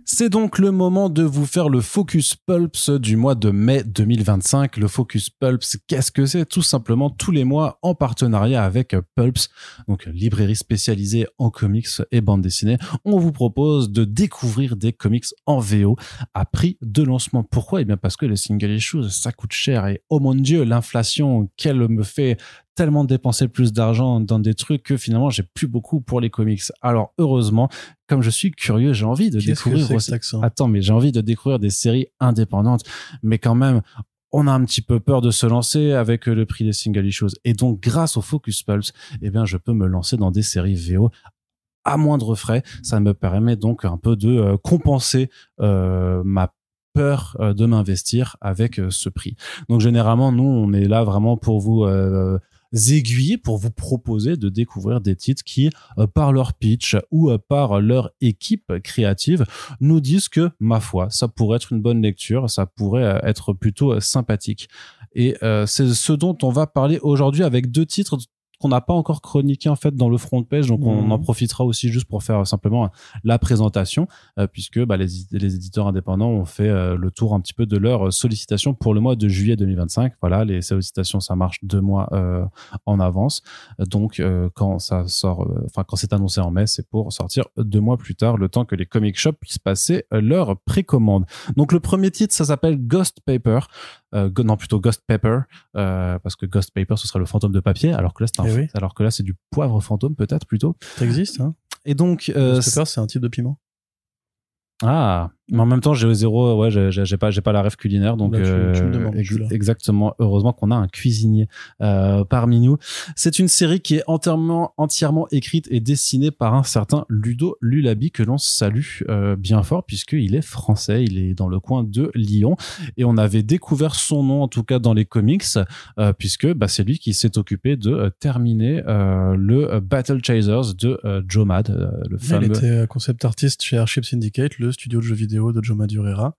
C'est donc le moment de vous faire le Focus Pulps du mois de mai 2025. Le Focus Pulps, qu'est-ce que c'est? Tout simplement tous les mois en partenariat avec Pulps, donc librairie spécialisée en comics et bande dessinée. On vous propose de découvrir des comics en VO à prix de lancement. Pourquoi? Eh bien parce que les single issues, ça coûte cher et oh mon Dieu, l'inflation, qu'elle me fait tellement dépenser plus d'argent dans des trucs que finalement j'ai plus beaucoup pour les comics. Alors heureusement, comme je suis curieux, j'ai envie de découvrir aussi. Attends, mais j'ai envie de découvrir des séries indépendantes, mais quand même on a un petit peu peur de se lancer avec le prix des single issues. Et donc grâce au Focus Pulps, eh bien je peux me lancer dans des séries VO à moindre frais. Ça me permet donc un peu de compenser ma peur de m'investir avec ce prix. Donc généralement, nous, on est là vraiment pour vous aiguiller, pour vous proposer de découvrir des titres qui, par leur pitch ou par leur équipe créative, nous disent que, ma foi, ça pourrait être une bonne lecture, ça pourrait être plutôt sympathique. Et c'est ce dont on va parler aujourd'hui avec deux titres qu'on n'a pas encore chroniqué en fait dans le front page, donc on en profitera aussi juste pour faire simplement la présentation, puisque les éditeurs indépendants ont fait le tour un petit peu de leurs sollicitations pour le mois de juillet 2025. Voilà, les sollicitations ça marche 2 mois en avance, donc quand ça sort, quand c'est annoncé en mai, c'est pour sortir 2 mois plus tard, le temps que les comic shops puissent passer leur précommande. Donc le premier titre, ça s'appelle Ghost Paper. Plutôt Ghost Pepper, parce que Ghost Paper ce serait le fantôme de papier, alors que là alors que là c'est du poivre fantôme peut-être plutôt. Ça existe, hein. Et donc Ghost Pepper c'est un type de piment. Ah, mais en même temps j'ai j'ai pas la ref culinaire, donc tu me demandes, exactement. Heureusement qu'on a un cuisinier parmi nous. C'est une série qui est entièrement écrite et dessinée par un certain Ludo Lulabi, que l'on salue bien fort puisqu'il est français, il est dans le coin de Lyon et on avait découvert son nom en tout cas dans les comics puisque c'est lui qui s'est occupé de terminer le Battle Chasers de Joe Mad, le fameux. Il était concept artiste chez Airship Syndicate, le studio de jeux vidéo de Joe Madureira,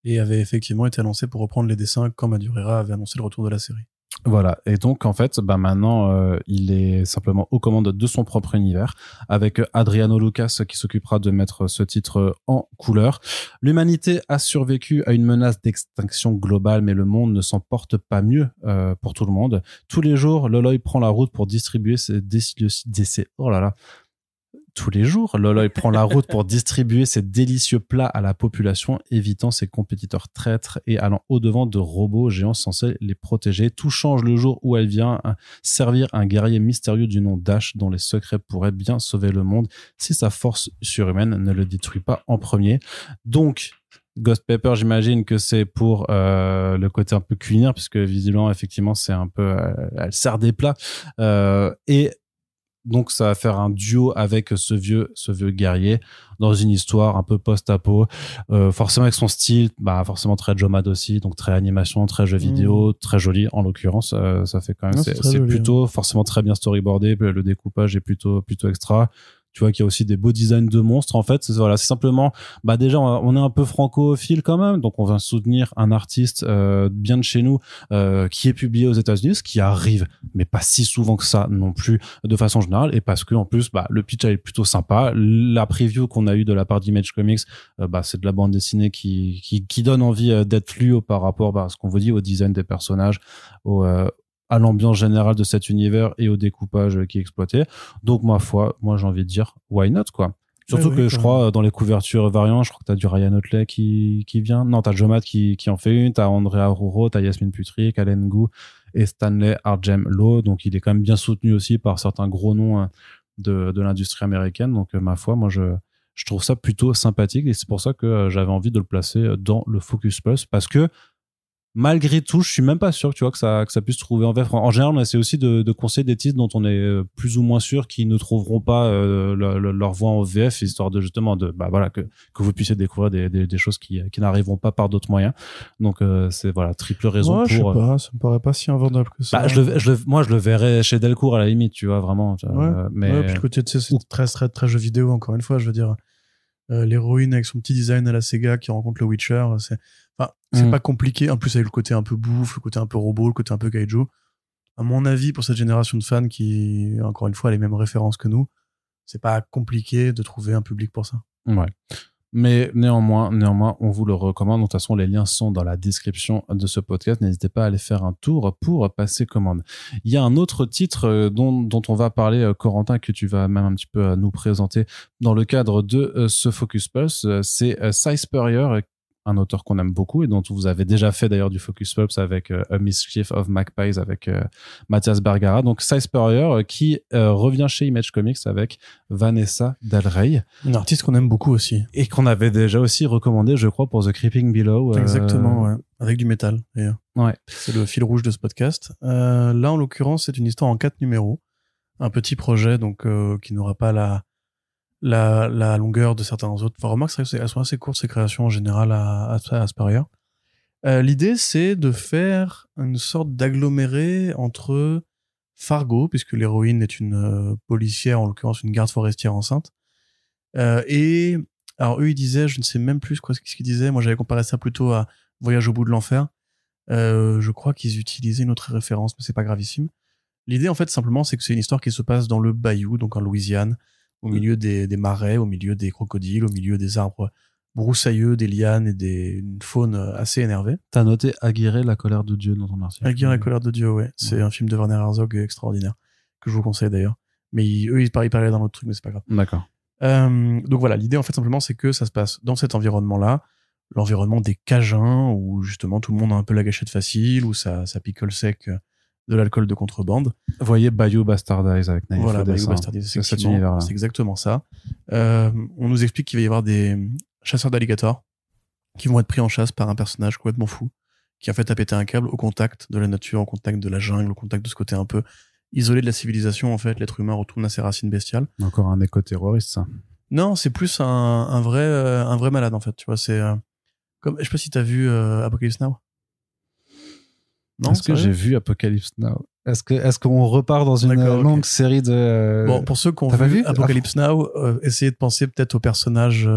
et avait effectivement été annoncé pour reprendre les dessins quand Madureira avait annoncé le retour de la série. Voilà, et donc en fait maintenant il est simplement aux commandes de son propre univers avec Adriano Lucas qui s'occupera de mettre ce titre en couleur. L'humanité a survécu à une menace d'extinction globale, mais le monde ne s'en porte pas mieux pour tout le monde. Tous les jours, Loloy prend la route pour distribuer Tous les jours, Loloy prend la route pour distribuer ses délicieux plats à la population, évitant ses compétiteurs traîtres et allant au-devant de robots géants censés les protéger. Tout change le jour où elle vient servir un guerrier mystérieux du nom d'Ash, dont les secrets pourraient bien sauver le monde si sa force surhumaine ne le détruit pas en premier. Donc, Ghost Pepper, j'imagine que c'est pour le côté un peu culinaire, puisque visiblement, effectivement, c'est un peu... elle sert des plats. Et donc ça va faire un duo avec ce vieux guerrier dans une histoire un peu post-apo, forcément avec son style, forcément très Joe Mad aussi, donc très animation, très jeu vidéo, très joli en l'occurrence. Ça fait quand même, c'est plutôt forcément très bien storyboardé, le découpage est plutôt extra. Tu vois qu'il y a aussi des beaux designs de monstres. En fait, c'est simplement, déjà, on est un peu francophile quand même, donc on va soutenir un artiste bien de chez nous qui est publié aux États-Unis, ce qui arrive, mais pas si souvent que ça non plus, de façon générale, et parce que en plus, le pitch est plutôt sympa. La preview qu'on a eue de la part d'Image Comics, c'est de la bande dessinée qui donne envie d'être lue par rapport à ce qu'on vous dit, au design des personnages, à l'ambiance générale de cet univers et au découpage qui est exploité. Donc, moi j'ai envie de dire, why not, quoi. Surtout que je crois, dans les couvertures variantes, je crois que t'as du Ryan Otley qui vient. Non, t'as Joe Mad qui en fait une, t'as Andrea Aruro, t'as Yasmine Putri, Kalen Gu et Stanley Arjem Lowe. Donc, il est quand même bien soutenu aussi par certains gros noms de l'industrie américaine. Donc, ma foi, moi, je trouve ça plutôt sympathique et c'est pour ça que j'avais envie de le placer dans le Focus Plus, parce que malgré tout, je suis même pas sûr, tu vois, que ça puisse trouver en VF. En général, on essaie aussi de conseiller des titres dont on est plus ou moins sûr qu'ils ne trouveront pas leur voix en VF, histoire de justement que vous puissiez découvrir des choses qui n'arriveront pas par d'autres moyens. Donc c'est triple raison pour. Je sais pas, ça me paraît pas si invendable que ça. Moi je le verrais chez Delcourt à la limite, tu vois, vraiment. Mais puis le côté, tu sais, c'est très très très jeu vidéo, encore une fois, je veux dire. L'héroïne avec son petit design à la Sega qui rencontre le Witcher, c'est pas compliqué. En plus, avec le côté un peu bouffe, le côté un peu robot, le côté un peu kaiju. À mon avis, pour cette génération de fans qui, encore une fois, a les mêmes références que nous, c'est pas compliqué de trouver un public pour ça. Ouais. Mais néanmoins, on vous le recommande. De toute façon, les liens sont dans la description de ce podcast. N'hésitez pas à aller faire un tour pour passer commande. Il y a un autre titre dont on va parler, Corentin, que tu vas même un petit peu nous présenter dans le cadre de ce Focus Pulse. C'est Cy Spurrier, un auteur qu'on aime beaucoup et dont vous avez déjà fait d'ailleurs du Focus Pulse avec A Mischief of Magpies avec Mathias Bergara. Donc Cy Spurrier qui revient chez Image Comics avec Vanessa Del Rey. Une artiste qu'on aime beaucoup aussi. Et qu'on avait déjà aussi recommandé, je crois, pour The Creeping Below. Exactement, ouais. Avec du métal, d'ailleurs. Ouais. C'est le fil rouge de ce podcast. Là, en l'occurrence, c'est une histoire en 4 numéros. Un petit projet, donc, qui n'aura pas la longueur de certains autres. Enfin, remarque, c'est vrai qu'elles sont assez courtes, ces créations en général à Spurrier. L'idée, c'est de faire une sorte d'aggloméré entre Fargo, puisque l'héroïne est une policière, en l'occurrence une garde forestière enceinte, et alors eux, ils disaient, je ne sais même plus ce qu'ils disaient, moi j'avais comparé ça plutôt à Voyage au bout de l'enfer. Je crois qu'ils utilisaient une autre référence, mais c'est pas gravissime. L'idée, en fait, simplement, c'est que c'est une histoire qui se passe dans le bayou, donc en Louisiane, au milieu des marais, au milieu des crocodiles, au milieu des arbres broussailleux, des lianes et une faune assez énervée. T'as noté Aguirre, la colère de Dieu dans ton article. Aguirre, la colère de Dieu, ouais. C'est un film de Werner Herzog extraordinaire, que je vous conseille d'ailleurs. Mais eux, ils parlaient dans l'autre truc, mais c'est pas grave. D'accord. Donc voilà, l'idée, en fait, simplement, c'est que ça se passe dans cet environnement-là, l'environnement des Cajuns, où justement tout le monde a un peu la gâchette facile, où ça picole sec de l'alcool de contrebande. Voyez Bayou Bastardize avec Naïf. Voilà, Bayou Bastardize, c'est cet univers-là. C'est exactement ça. On nous explique qu'il va y avoir des chasseurs d'alligators qui vont être pris en chasse par un personnage complètement fou, qui en fait a pété un câble au contact de la nature, au contact de la jungle, au contact de ce côté un peu isolé de la civilisation. En fait, l'être humain retourne à ses racines bestiales. Encore un éco-terroriste, ça. Non, c'est plus un vrai malade, en fait. Tu vois, c'est comme, je sais pas si t'as vu Apocalypse Now. Non, est-ce que j'ai vu Apocalypse Now? Est-ce qu'on repart dans une longue série de... Bon, pour ceux qui ont vu Apocalypse Now, essayez de penser peut-être au personnage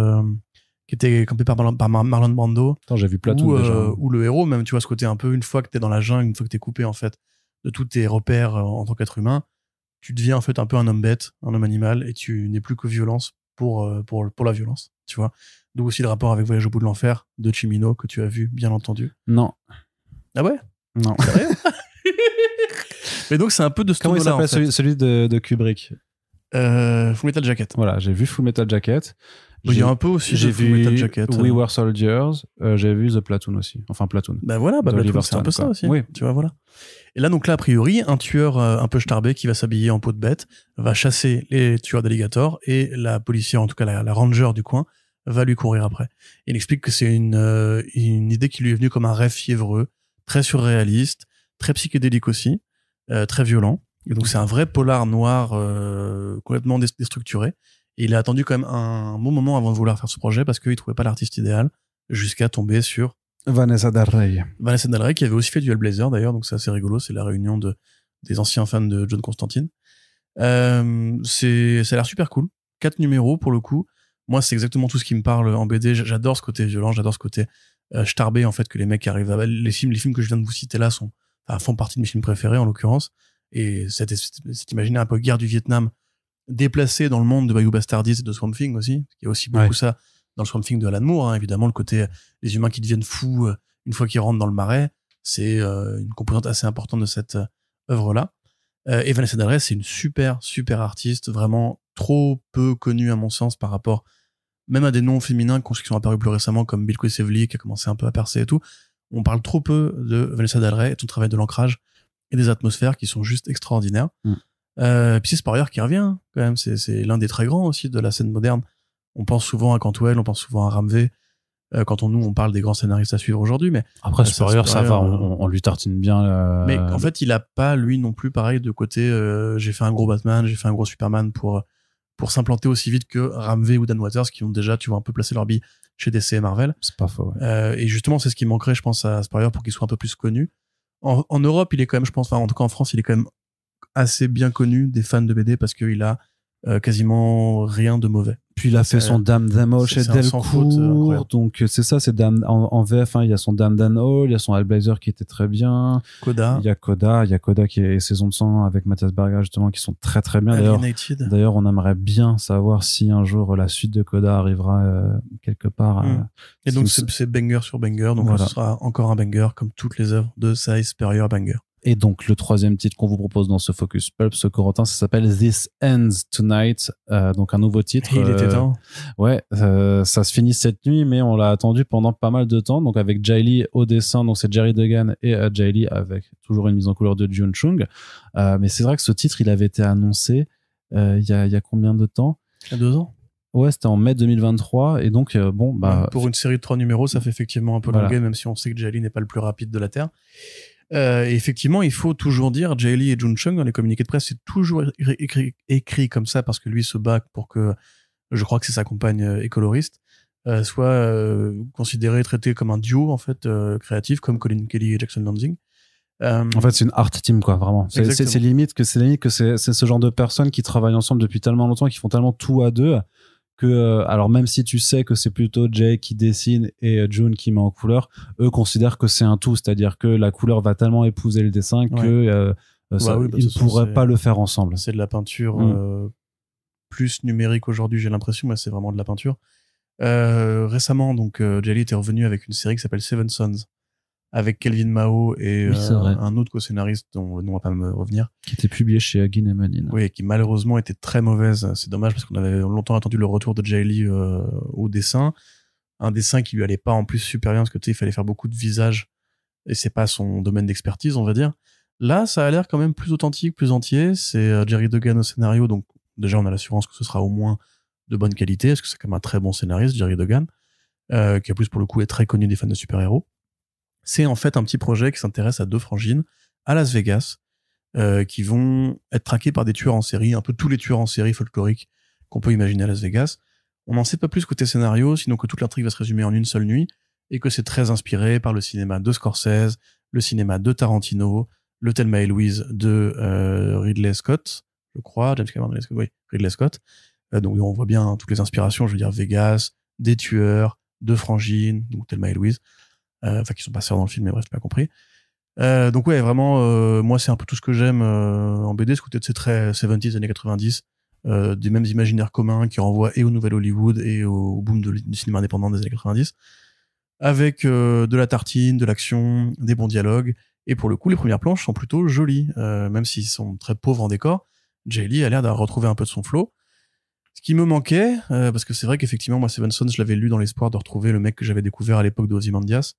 qui était campé par Marlon Brando. Attends, j'ai vu Platoon déjà. Ou le héros, même, tu vois, ce côté un peu, une fois que t'es dans la jungle, une fois que t'es coupé, en fait, de tous tes repères en tant qu'être humain, tu deviens, en fait, un peu un homme bête, un homme animal, et tu n'es plus que violence pour la violence, tu vois. D'où aussi le rapport avec Voyage au bout de l'enfer de Cimino, que tu as vu, bien entendu. Non. Ah ouais? Non. Sérieux? Mais donc, c'est un peu de ce Comment il s'appelle, en fait. celui de Kubrick? Full Metal Jacket. Voilà, j'ai vu Full Metal Jacket. Il y a un peu aussi j'ai Full Metal Jacket. We Were Soldiers. J'ai vu The Platoon aussi. Enfin, Platoon. Ben voilà, Platoon, c'est un peu ça aussi. Oui. Tu vois, voilà. Et là, donc là, a priori, un tueur un peu starbé qui va s'habiller en peau de bête va chasser les tueurs d'alligators et la policière, en tout cas la ranger du coin, va lui courir après. Il explique que c'est une idée qui lui est venue comme un rêve fiévreux, très surréaliste, très psychédélique aussi, très violent. Et donc c'est un vrai polar noir complètement déstructuré. Et il a attendu quand même un bon moment avant de vouloir faire ce projet parce qu'il trouvait pas l'artiste idéal jusqu'à tomber sur Vanessa Del Rey. Vanessa Del Rey qui avait aussi fait du Hellblazer d'ailleurs, donc c'est assez rigolo. C'est la réunion des anciens fans de John Constantine. Ça a l'air super cool. 4 numéros pour le coup. Moi, c'est exactement tout ce qui me parle en BD. J'adore ce côté violent, j'adore ce côté starbé en fait que les mecs arrivent à... Les films que je viens de vous citer là font partie de mes films préférés en l'occurrence. Et c'est imaginer un peu guerre du Vietnam déplacé dans le monde de Bayou Bastardize et de Swamp Thing aussi. Il y a aussi beaucoup ça dans le Swamp Thing de Alan Moore, hein, évidemment, le côté les humains qui deviennent fous une fois qu'ils rentrent dans le marais. C'est une composante assez importante de cette œuvre-là. Et Vanessa Del Rey, c'est une super artiste, vraiment trop peu connue à mon sens par rapport même à des noms féminins qui sont apparus plus récemment comme Bill Quisevely qui a commencé un peu à percer et tout. On parle trop peu de Vanessa Del Rey et son travail de l'ancrage et des atmosphères qui sont juste extraordinaires. Puis c'est Spurrier qui revient quand même, c'est l'un des très grands aussi de la scène moderne. On pense souvent à Cantwell, on pense souvent à Ramvé quand on parle des grands scénaristes à suivre aujourd'hui, mais après Spurrier ça va, on lui tartine bien mais en fait il a pas lui non plus pareil de côté j'ai fait un gros Batman, j'ai fait un gros Superman pour s'implanter aussi vite que Ramvé ou Dan Waters qui ont déjà, tu vois, un peu placé leur bille chez DC et Marvel. C'est pas faux. Ouais. Et justement, c'est ce qui manquerait, je pense, à Spurrier pour qu'il soit un peu plus connu. En Europe, il est quand même, je pense, enfin, en tout cas en France, il est quand même assez bien connu des fans de BD parce qu'il a quasiment rien de mauvais. Puis il a fait son Dame d'Amo chez Delcourt, donc c'est ça, c'est Dame en VF, hein, il y a son Dame Dan Hall, il y a son Hellblazer qui était très bien. Coda. Il y a Coda qui est Saison de sang avec Matthias Berger justement qui sont très très bien. D'ailleurs, on aimerait bien savoir si un jour la suite de Coda arrivera quelque part. Et donc c'est banger sur banger, donc voilà. Ce sera encore un banger comme toutes les œuvres de Size Superior Banger. Et donc, le troisième titre qu'on vous propose dans ce Focus Pulp, ce Corentin, ça s'appelle This Ends Tonight. Donc, un nouveau titre. Il était temps. Ouais, ça se finit cette nuit, mais on l'a attendu pendant pas mal de temps. Donc, avec Jai Lee au dessin, donc c'est Jerry Duggan et Jai Lee avec toujours une mise en couleur de Jun Chung. Mais c'est vrai que ce titre, il avait été annoncé il y a combien de temps? Il y a 2 ans. Ouais, c'était en mai 2023. Et donc, pour une série de 3 numéros, ça fait effectivement un peu longuet, même si on sait que Jai Lee n'est pas le plus rapide de la Terre. Et effectivement, il faut toujours dire, Jai Lee et Jun Chung, dans les communiqués de presse, c'est toujours écrit comme ça parce que lui se bat pour que, je crois que c'est sa compagne et coloriste, soit considéré, traité comme un duo, en fait, créatif, comme Colin Kelly et Jackson Lanzing. En fait, c'est une art team, quoi, vraiment. C'est limite que c'est ce genre de personnes qui travaillent ensemble depuis tellement longtemps, qui font tellement tout à deux, que alors même si tu sais que c'est plutôt Jay qui dessine et June qui met en couleur, eux considèrent que c'est un tout, c'est-à-dire que la couleur va tellement épouser le dessin que ils ne pourraient pas le faire ensemble. C'est de la peinture plus numérique aujourd'hui, j'ai l'impression, mais c'est vraiment de la peinture. Récemment, donc Jay Lee était revenu avec une série qui s'appelle Seven Sons, avec Kelvin Mao et un autre co-scénariste dont le nom va pas me revenir. Qui était publié chez Agin et Malin. Oui, qui malheureusement était très mauvaise. C'est dommage parce qu'on avait longtemps attendu le retour de Jai Lee au dessin. Un dessin qui lui allait pas en plus super bien parce que tu sais, il fallait faire beaucoup de visages et c'est pas son domaine d'expertise, on va dire. Là, ça a l'air quand même plus authentique, plus entier. C'est Jerry Duggan au scénario, donc déjà on a l'assurance que ce sera au moins de bonne qualité parce que c'est quand même un très bon scénariste, Jerry Duggan, qui en plus pour le coup est très connu des fans de super-héros. C'est en fait un petit projet qui s'intéresse à 2 frangines à Las Vegas qui vont être traqués par des tueurs en série, un peu tous les tueurs en série folkloriques qu'on peut imaginer à Las Vegas. On n'en sait pas plus côté scénario, sinon que toute l'intrigue va se résumer en une seule nuit et que c'est très inspiré par le cinéma de Scorsese, le cinéma de Tarantino, le Thelma et Louise de Ridley Scott, je crois, James Cameron, Ridley Scott. Donc on voit bien toutes les inspirations, je veux dire Vegas, des tueurs, 2 frangines, donc Thelma et Louise. Qui sont pas sœurs dans le film, mais bref, tu m'as compris. Donc ouais, vraiment, moi c'est un peu tout ce que j'aime en BD, ce côté de ces très 70s, années 90, des mêmes imaginaires communs qui renvoient et au Nouvel Hollywood et au boom du cinéma indépendant des années 90, avec de la tartine, de l'action, des bons dialogues, et pour le coup, les premières planches sont plutôt jolies, même s'ils sont très pauvres en décor. Jai Lee a l'air d'avoir retrouvé un peu de son flow. Ce qui me manquait, parce que c'est vrai qu'effectivement, moi, Seven Sons, je l'avais lu dans l'espoir de retrouver le mec que j'avais découvert à l'époque de Ozymandias.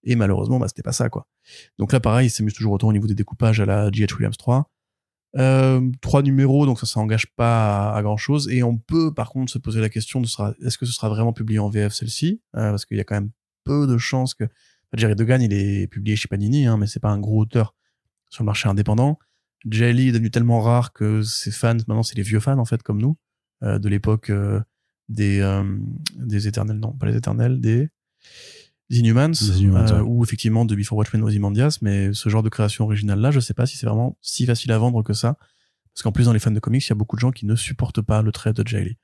Et malheureusement, c'était pas ça, quoi. Donc là, pareil, il s'amuse toujours autant au niveau des découpages à la G.H. Williams 3. 3 numéros, donc ça engage pas à grand chose. Et on peut, par contre, se poser la question de est-ce que ce sera vraiment publié en VF, celle-ci? Parce qu'il y a quand même peu de chances que, Jerry Duggan, il est publié chez Panini, mais c'est pas un gros auteur sur le marché indépendant. Jai Lee est devenu tellement rare que ses fans, maintenant, c'est les vieux fans, en fait, comme nous, de l'époque, des éternels, non, pas les éternels, des Inhumans, ou effectivement de Before Watchmen Ozymandias, mais ce genre de création originale là, je sais pas si c'est vraiment si facile à vendre que ça, parce qu'en plus dans les fans de comics, il y a beaucoup de gens qui ne supportent pas le trait de Jai Lee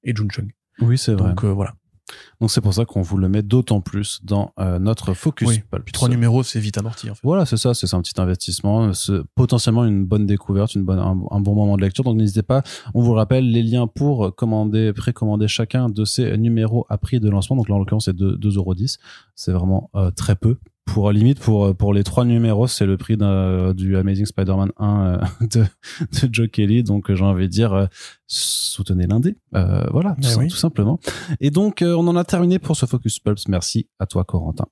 et Jun Chung. Oui, c'est vrai. Donc voilà. Donc c'est pour ça qu'on vous le met d'autant plus dans notre focus. Oui. Puis 3 numéros, c'est vite amorti en fait. Voilà, c'est ça, c'est un petit investissement, c'est potentiellement une bonne découverte, un bon moment de lecture. Donc n'hésitez pas, on vous le rappelle, les liens pour précommander chacun de ces numéros à prix de lancement. Donc là en l'occurrence c'est 2,10€. C'est vraiment très peu. Pour les 3 numéros, c'est le prix du Amazing Spider-Man 1 de Joe Kelly. Donc j'ai envie de dire soutenez l'indé. Voilà, tout simplement. Et donc on en a terminé pour ce Focus Pulps. Merci à toi Corentin.